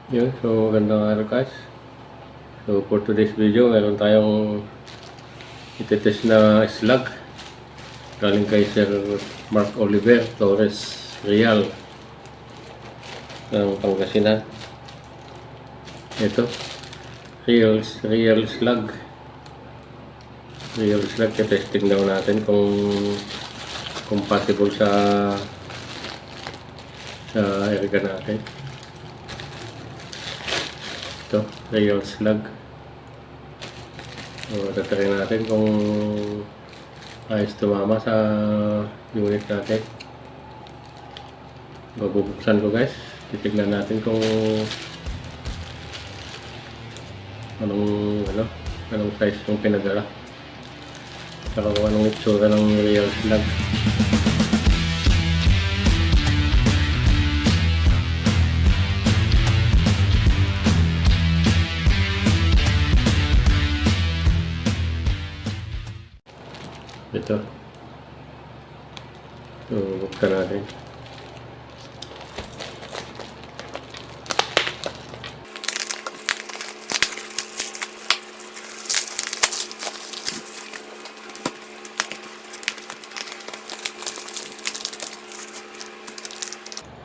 Yun, so magandang araw guys. So for today's video, meron tayong itetest na slug galing kay Sir Mark Oliver Torres Real ng Pangasinan. Ito, real slug. Real slug, testing daw natin kung compatible sa erga natin. Ito, real slug. So, tatry natin kung ayos tumama sa unit natin. Babubuksan ko guys. Titignan natin kung anong size yung pinadala. Saka kung anong itsura ng real slug. Ito. So, buksan natin.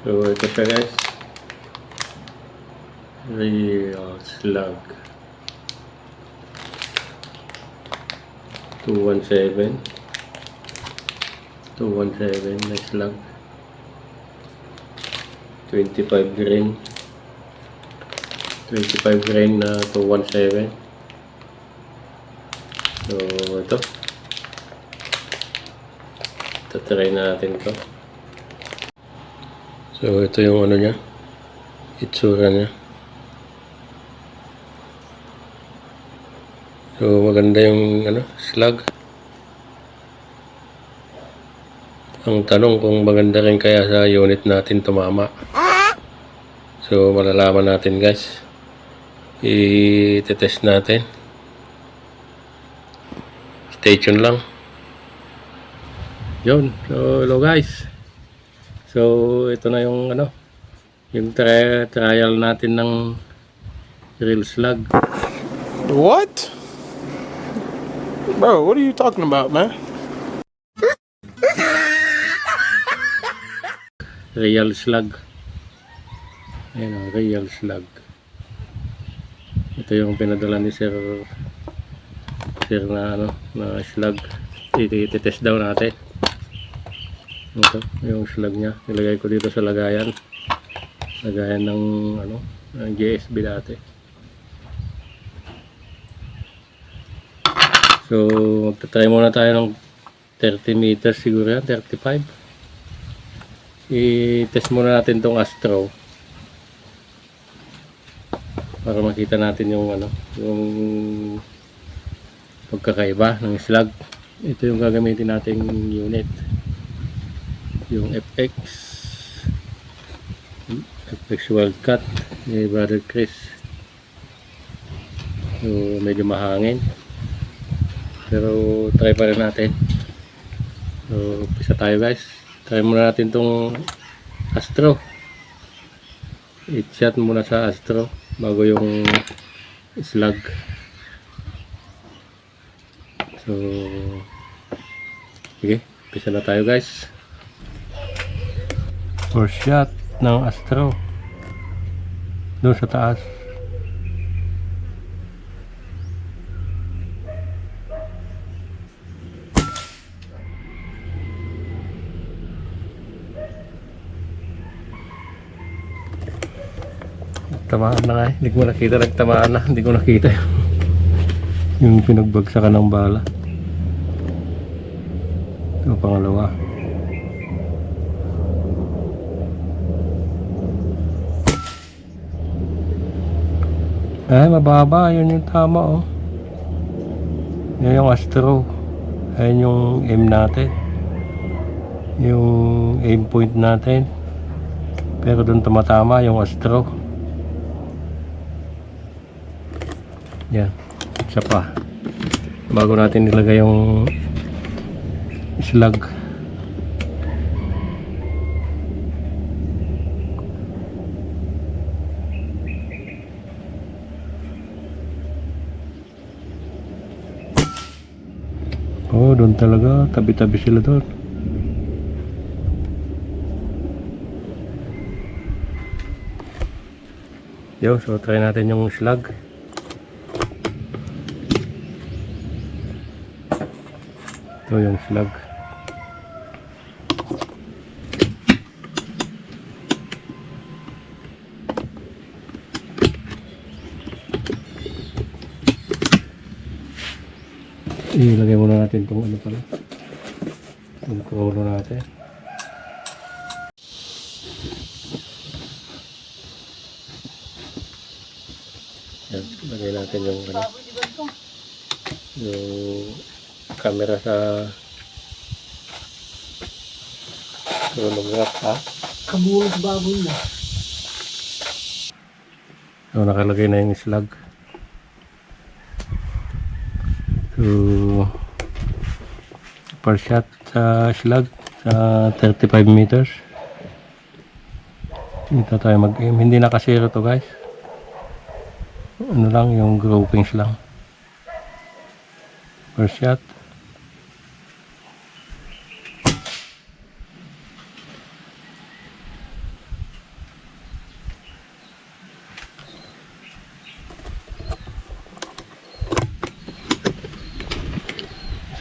So, ito siya guys. Real slug. 217 na slug, 25 grain na 217. So ito, tatry natin ito. So ito yung ano niya, itsura niya. So maganda yung slug. Ang tanong kung maganda rin kaya sa unit natin tumama. So malalaman natin guys. I-test natin. Stay tuned lang. Yun. So hello guys. So ito na yung yung trial natin ng real slug. What? Bro, what are you talking about, man? Real slug. Ayan o, real slug. Ito yung pinadala ni Sir na na slug. I-test daw natin. Ito, yung slug niya. Nilagay ko dito sa lagayan. Lagayan ng ng GSB dati. So, magta-try muna tayo ng 30 meters siguro yan, 35. I-test muna natin tong Astro para makita natin yung yung pagkakaiba ng slug. Ito yung gagamitin nating unit, yung FX Wildcat ni Brother Chris. So medyo mahangin pero try pa rin natin. So umpisa tayo guys. Try muna natin tong Astro. I-chat muna sa Astro bago yung slug. So sige, umpisa na tayo guys. First shot ng Astro doon sa taas. Tamaan na nga eh. Hindi ko nakita, nagtamaan na. Hindi ko nakita yung pinagbagsakan ng bala. Ito pangalawa. Ay, mababa. Yun yung tama oh. Yan yung Astro. Ayan yung aim natin. Yung aim point natin. Pero doon tumatama yung Astro. Yan, isa pa bago natin nilagay yung slug. Oo, doon talaga. Tabi-tabi sila doon. Yo, so try natin yung slug. Ito yung slug. Ilagay muna natin itong ano pala. Yung crawler natin. Yan, lagay natin yung ano, yung camera sa chronograph ha. Kamulos baboy na. So nakalagay na yung slug. So per shot sa slug sa 35 meters. Dito tayo mag-aim. Hindi nakasero to guys. Ano lang, yung groupings lang. Per shot.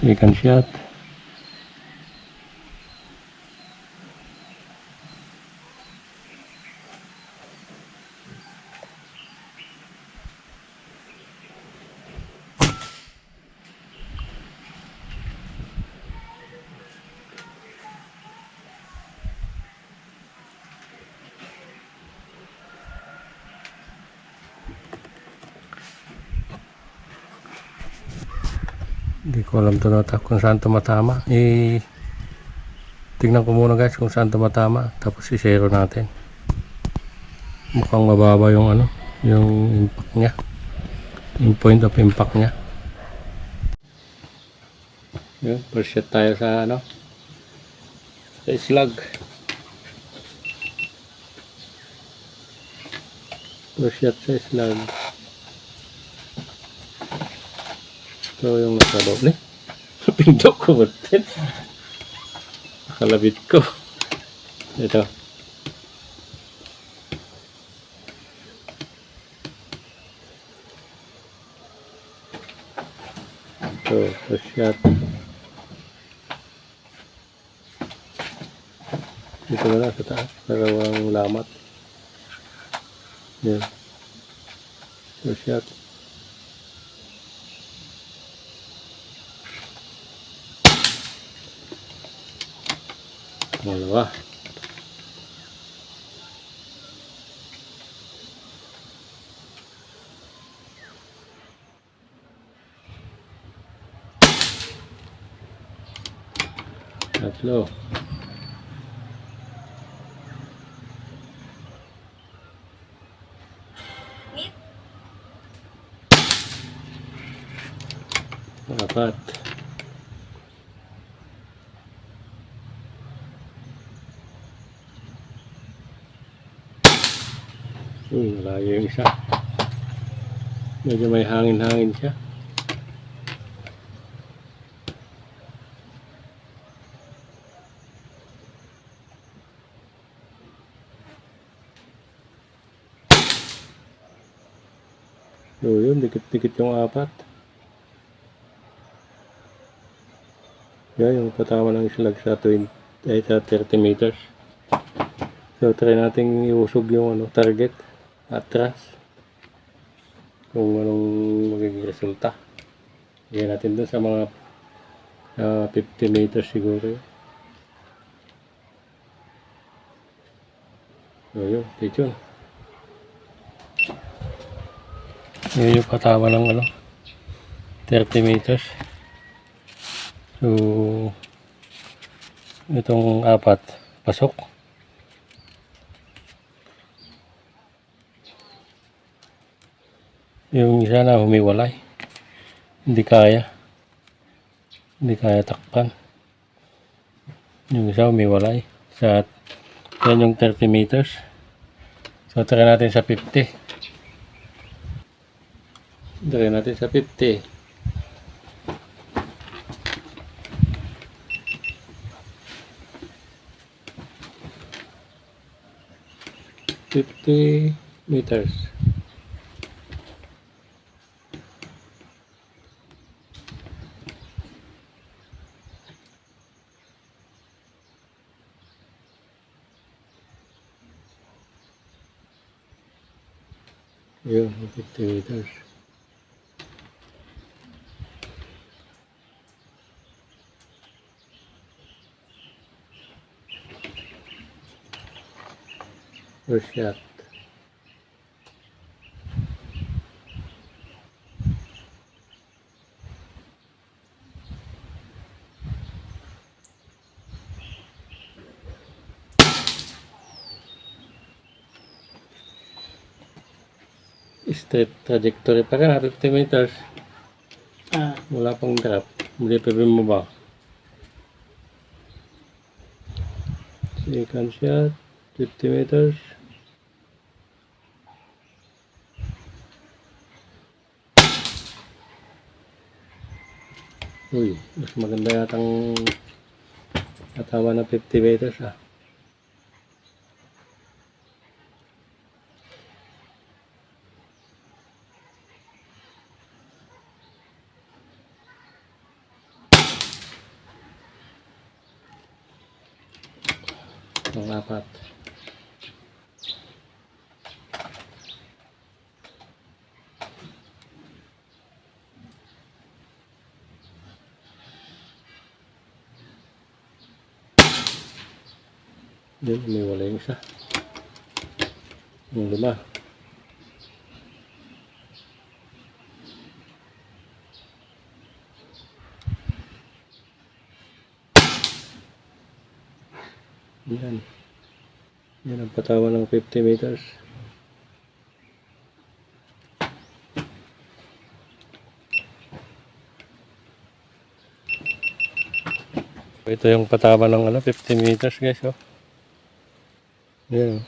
Second shot. Hindi ko alam kung saan tumatama. Tingnan ko muna guys kung saan tumatama. Tapos i-zero natin. Mukhang mababa yung ano, yung impact niya. Yung point of impact niya. Yun, first shot tayo sa ano, sa slug. First shot sa slug. Ito yung nasa loob ni. Pindok ko batin. Nakalabit ko. Ito. Ito, first shot. Dito na lang sa taas. Para walang lamat. Yan. First shot. Dalawa. Tatlo. Apat. Malayo yung isa. Medyo may hangin-hangin siya. So yun, dikit-dikit yung apat. Yan, yung patama ng slug sa 30 meters. So try natin iusog yung ano, target atras. Kung anong magiging resulta. Bigyan natin dun sa mga 50 meters siguro. So yun, stay tuned. Yun yung patama ng ano, 30 meters. So itong apat pasok. Yung isa na humiwalay. Hindi kaya takpan. Yung isa humiwalay sa yan yung 30 meters. So try natin sa 50. Try natin sa 50. 50 meters. Yun, 50 meters. First shot. Straight trajectory pa rin, 50 meters. Wala pang drop. Hindi pa rin mo ba? Second shot, 50 meters. Uy, mas maganda yatang natawa ng 50 meters ah. Ang apat. Yan, umiwala yung isa. Yung lima. Yan. Yan ang patawan ng 50 meters. Ito yung patawan ng 50 meters guys. Oh. Yan.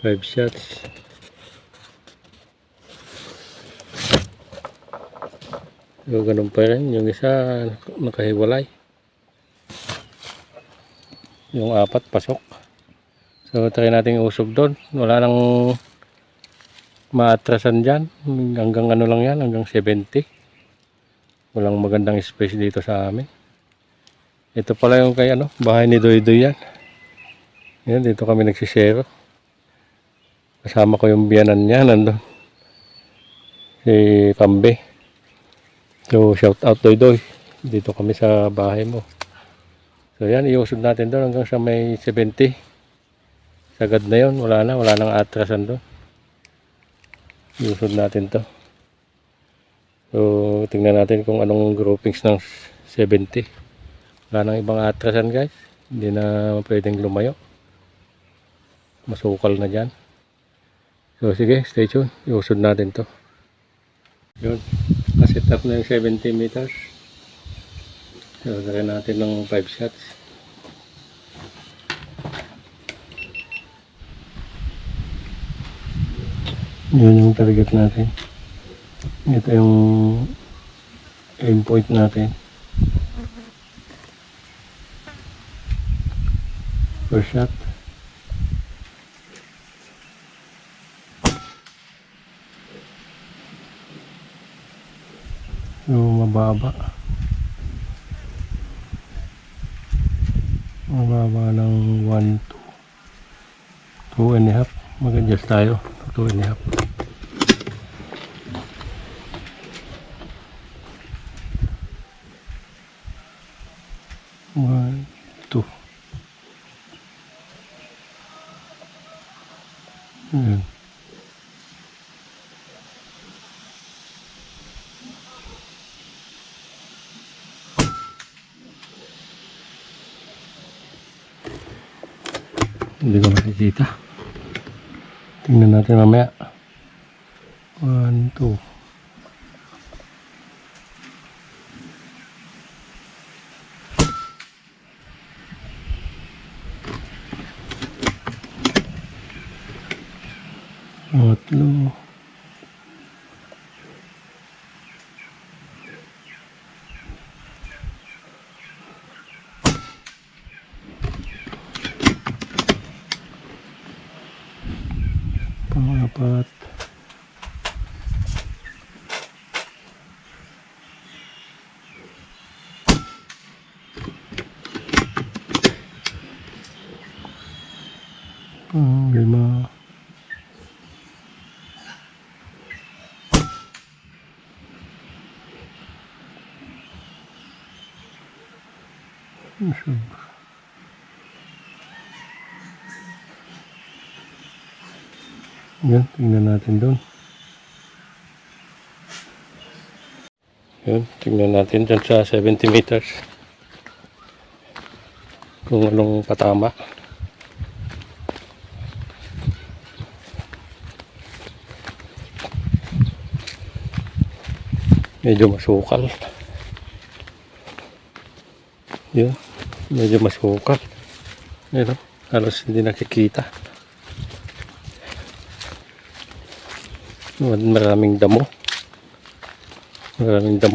5 shots. So, ganun pa rin. Yung isa nakahiwalay. Yung apat pasok. So try natin usog doon. Wala nang maatrasan dyan. Hanggang ano lang yan. Hanggang 70. Walang magandang space dito sa amin. Ito pala yung kay bahay ni Doy Doy yan. Yan, dito kami nagsishare. Kasama ko yung biyanan niya. Nandun. Si Pambe. So shout out Doy Doy. Dito kami sa bahay mo. So yan, iusog natin doon hanggang sa may 70. Sagad na yun, wala nang atrasan doon. Iusog natin to. So tingnan natin kung anong groupings ng 70. Wala nang ibang atrasan guys. Hindi na pwedeng lumayo. Masukal na dyan. So sige, stay tuned. Iusog natin to. Yun, kaset up na yung 70 meters. So, lagyan natin ng 5 shots. Yun yung target natin. Ito yung aim point natin. First shot. So, mababa. Mababa ng 1, 2 and a half. Mag-adjust tayo. 2 and a half. One, two. Ayan. Hindi ko makikita. Tingnan natin mamaya. 1, 2. Tatlo. Apat. Lima. Yan, tingnan natin doon. Yan, tingnan natin dyan sa 70 meters. Kung anong patama. Medyo masukal. Yan, medyo masukal. Yan, halos hindi nakikita. Maraming damo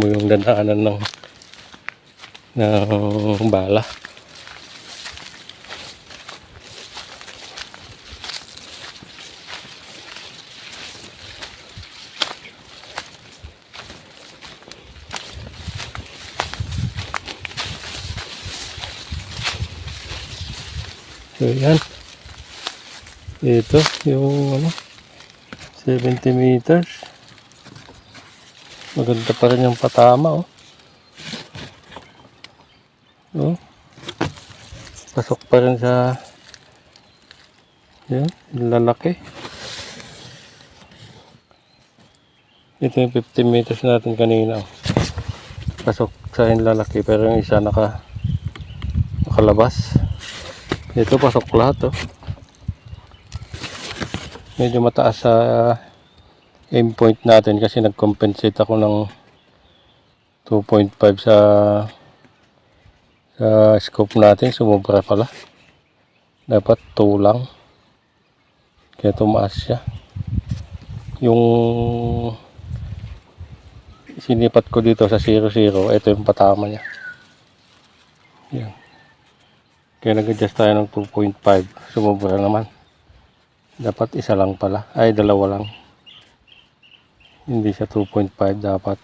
yung dadaanan ng bala. So yan, ito yung 70 meters. Maganda pa rin yung patama, oh. Oh. Pasok pa rin sa yan, lalaki. Ito yung 50 meters natin kanina, oh. Pasok sa lalaki pero yung isa nakalabas. Ito pasok lahat, oh. Medyo mataas sa aim point natin kasi nag-compensate ako ng 2.5 sa scope natin. Sumobra pala. Dapat 2 lang. Kaya tumaas siya. Yung sinipat ko dito sa 0.0, ito yung patama niya. Yan. Kaya nag-adjust tayo ng 2.5. Sumobra naman. Dapat isa lang pala. Ay, dalawa lang. Hindi siya 2.5. Dapat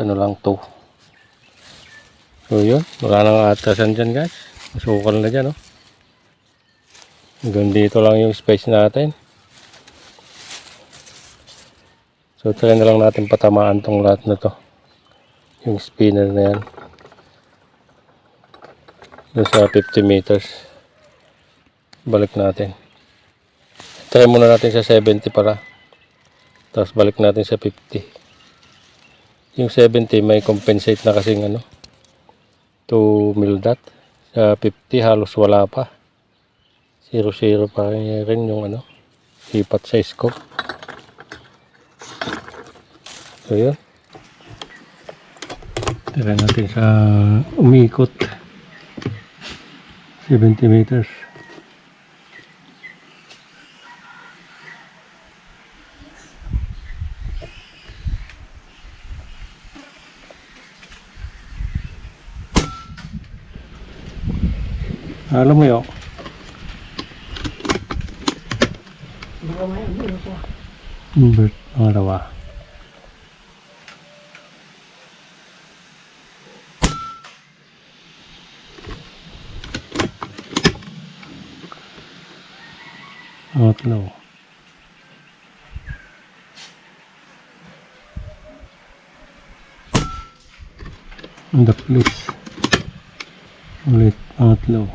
ano lang 2. So yun. Wala nang atasan dyan, guys. Masukal na dyan, oh. Hanggang dito lang yung space natin. So try na lang natin patamaan tong lahat na to. Yung spinner na yan. Doon sa 50 meters. Balik natin. Try muna natin sa 70 para. Tapos balik natin sa 50. Yung 70 may compensate na kasing 2 mil dot. Sa 50 halos wala pa. 0.0 pa rin yung lipat sa scope. So yun. Tira natin sa umiikot. 70 meters. Alam mo yun? Invert pangalawa. Outlaw. On the place. Ulit outlaw.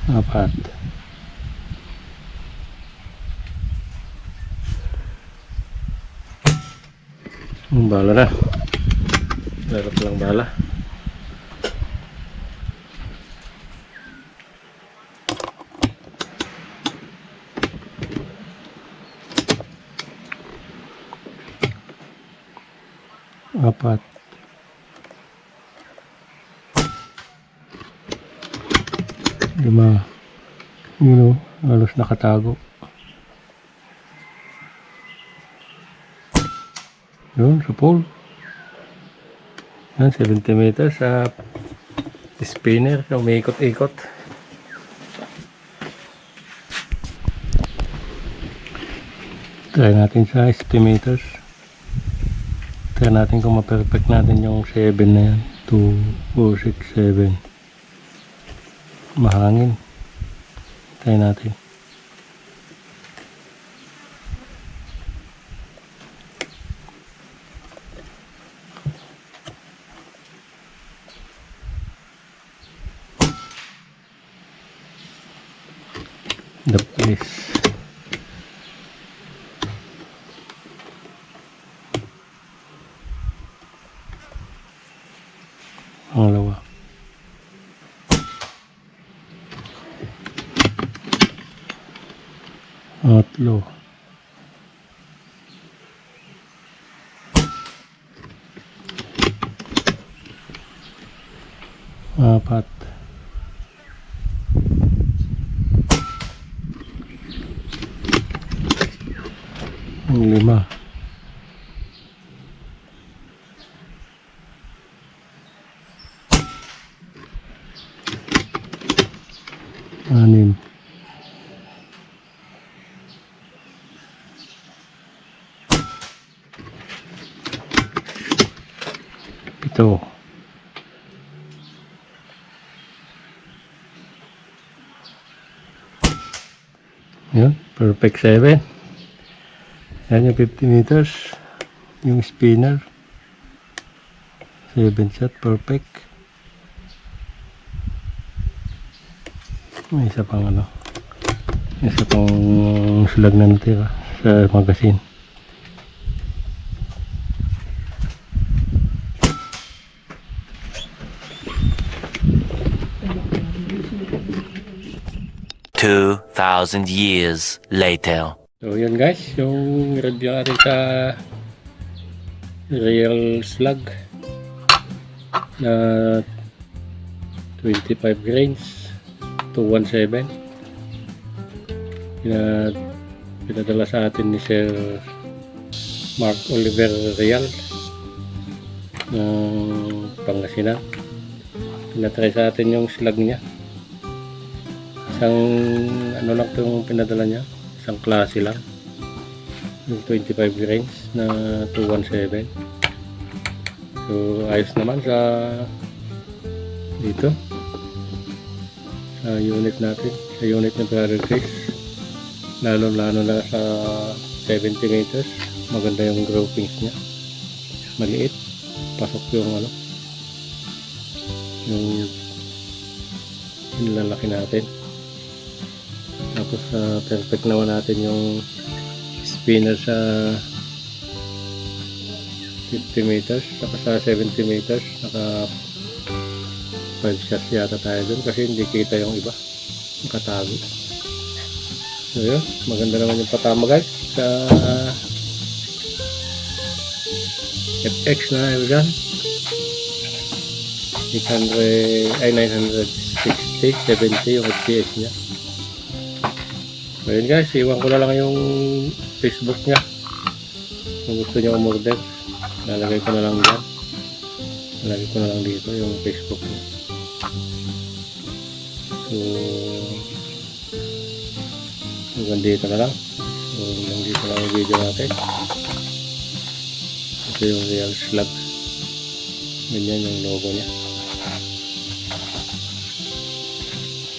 Apat. Ang bala na. Meron pa lang bala. Apat. Lima. Halos nakatago. Yun, sa pole. Yan, 70 meters sa spinner na umiikot-ikot. Try natin sa estimators. Try natin kung ma-perfect natin yung 7 na yan. 2, 4, 6, 7. Mahangin. Try natin. The place. Pangalawa. Tatlo. Apat. Lima. Anim. Pito. Yun, perfect 7. Yan yung 50 meters. Yung spinner. 7 shot, perfect. May isa pang ano. Isa pang slag na natira sa magazine. Two 2,000 years later. So yun guys, yung review natin sa real slug na 25 grains 217 pinadala sa atin ni Sir Mark Oliver Real ng Pangasinan. Pinatry sa atin yung slug niya. Isang ano lang itong pinadala niya, isang klase lang, yung 25 grains na 217. So ayos naman sa dito sa unit natin, sa unit ng Brother Chris, lalo na sa 70 meters. Maganda yung groupings niya, maliit, pasok yung ano, yung nilalaki natin. Tapos perfect naman natin yung spinner sa 50 meters, saka sa 70 meters, naka 5 shots yata tayo dun kasi hindi kita yung iba, nakatago. So yun, maganda naman yung patama guys sa FX na Evan 960, 70 yung FPS niya. So yun guys, iwan ko na lang yung Facebook niya kung gusto nyo umorder. Lalagay ko na lang dyan, lalagay ko na lang dito yung Facebook niya. So hanggang dito na lang. So hanggang dito lang yung video natin. Ito yung real slug, ganyan yung logo niya.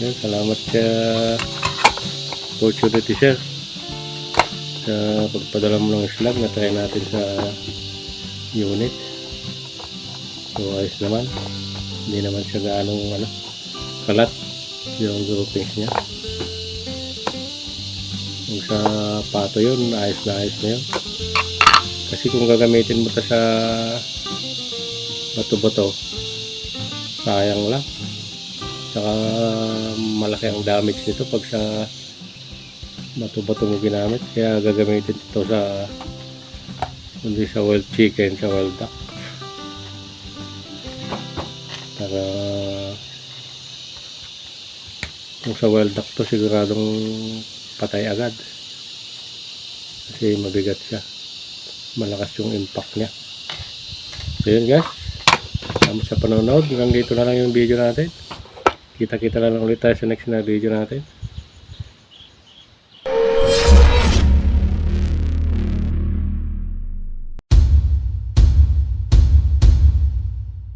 Yan, salamat sa opportunity sir sa pagpadala mo ng slug na try natin sa unit. So ayos naman, hindi naman siya gaanong kalat yung groupings niya. Kung sa pato yun, ayos na yun. Kasi kung gagamitin mo ta sa bato-bato, sayang lang. Saka malaki ang damage nito pag sa bato-bato mo ginamit. Kaya gagamitin ito sa hindi sa wild chicken, sa wild duck, para kung sa wild duck to siguradong patay agad kasi mabigat siya, malakas yung impact niya. So yun guys, salamat sa panonood. Hanggang dito na lang yung video natin. Kita-kita na lang ulit tayo sa next na video natin.